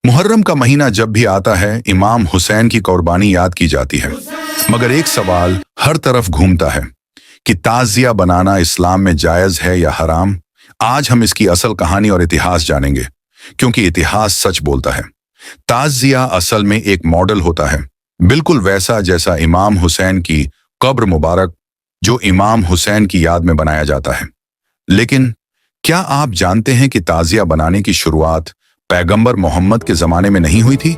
मुहर्रम का महीना जब भी आता है इमाम हुसैन की कुर्बानी याद की जाती है। मगर एक सवाल हर तरफ घूमता है कि ताजिया बनाना इस्लाम में जायज है या हराम। आज हम इसकी असल कहानी और इतिहास जानेंगे, क्योंकि इतिहास सच बोलता है। ताजिया असल में एक मॉडल होता है, बिल्कुल वैसा जैसा इमाम हुसैन की कब्र मुबारक जो इमाम हुसैन की याद में बनाया जाता है। लेकिन क्या आप जानते हैं कि ताजिया बनाने की शुरुआत पैगंबर मोहम्मद के जमाने में नहीं हुई थी?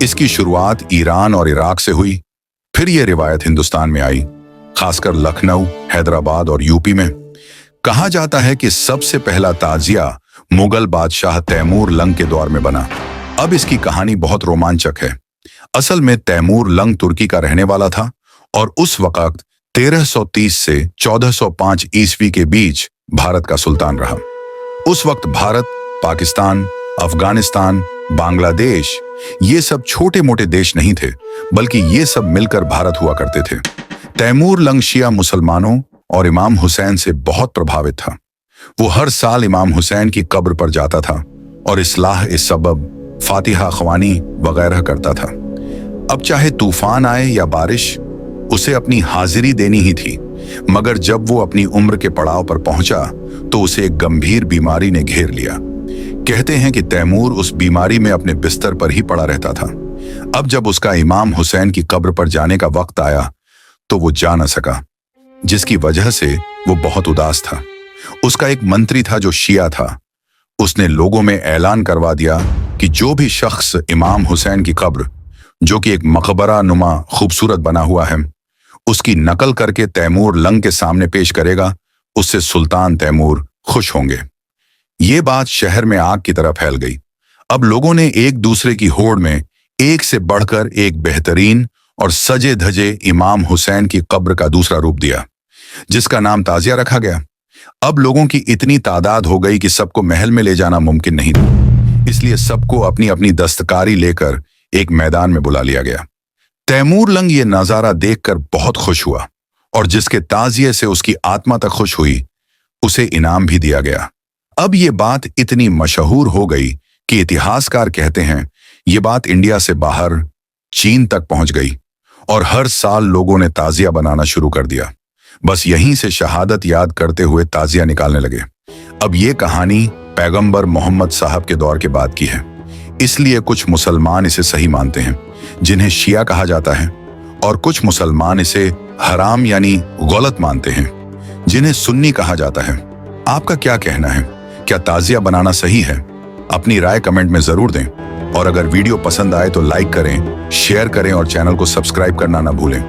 इसकी शुरुआत ईरान और इराक से हुई। फिर यह रिवायत हिंदुस्तान में आई, खासकर लखनऊ, हैदराबाद और यूपी में। कहा जाता है कि सबसे पहला ताजिया मुगल बादशाह तैमूर लंग के दौर में बना। अब इसकी कहानी बहुत रोमांचक है। असल में तैमूर लंग तुर्की का रहने वाला था और उस वक्त 1330 से 1405 ईस्वी के बीच भारत का सुल्तान रहा। उस वक्त भारत, पाकिस्तान, अफगानिस्तान, बांग्लादेश ये सब छोटे मोटे देश नहीं थे, बल्कि ये सब मिलकर भारत हुआ करते थे। तैमूर लंग शिया मुसलमानों और इमाम हुसैन से बहुत प्रभावित था। वो हर साल इमाम हुसैन की कब्र पर जाता था और इस्लाह इस सबब, फातिहा ख्वानी वगैरह करता था। अब चाहे तूफान आए या बारिश, उसे अपनी हाजिरी देनी ही थी। मगर जब वो अपनी उम्र के पड़ाव पर पहुंचा तो उसे एक गंभीर बीमारी ने घेर लिया। कहते हैं कि तैमूर उस बीमारी में अपने बिस्तर पर ही पड़ा रहता था। अब जब उसका इमाम हुसैन की कब्र पर जाने का वक्त आया तो वो जा न सका, जिसकी वजह से वो बहुत उदास था। उसका एक मंत्री था जो शिया था। उसने लोगों में ऐलान करवा दिया कि जो भी शख्स इमाम हुसैन की कब्र, जो कि एक मकबरा नुमा खूबसूरत बना हुआ है, उसकी नकल करके तैमूर लंग के सामने पेश करेगा, उससे सुल्तान तैमूर खुश होंगे। ये बात शहर में आग की तरह फैल गई। अब लोगों ने एक दूसरे की होड़ में एक से बढ़कर एक बेहतरीन और सजे धजे इमाम हुसैन की कब्र का दूसरा रूप दिया, जिसका नाम ताजिया रखा गया। अब लोगों की इतनी तादाद हो गई कि सबको महल में ले जाना मुमकिन नहीं था, इसलिए सबको अपनी अपनी दस्तकारी लेकर एक मैदान में बुला लिया गया। तैमूर लंग ये नजारा देखकर बहुत खुश हुआ और जिसके ताजिए से उसकी आत्मा तक खुश हुई, उसे इनाम भी दिया गया। अब ये बात इतनी मशहूर हो गई कि इतिहासकार कहते हैं ये बात इंडिया से बाहर चीन तक पहुंच गई और हर साल लोगों ने ताजिया बनाना शुरू कर दिया। बस यहीं से शहादत याद करते हुए ताजिया निकालने लगे। अब ये कहानी पैगंबर मोहम्मद साहब के दौर के बाद की है, इसलिए कुछ मुसलमान इसे सही मानते हैं, जिन्हें शिया कहा जाता है, और कुछ मुसलमान इसे हराम यानी गलत मानते हैं, जिन्हें सुन्नी कहा जाता है। आपका क्या कहना है? क्या ताजिया बनाना सही है? अपनी राय कमेंट में जरूर दें और अगर वीडियो पसंद आए तो लाइक करें, शेयर करें और चैनल को सब्सक्राइब करना ना भूलें।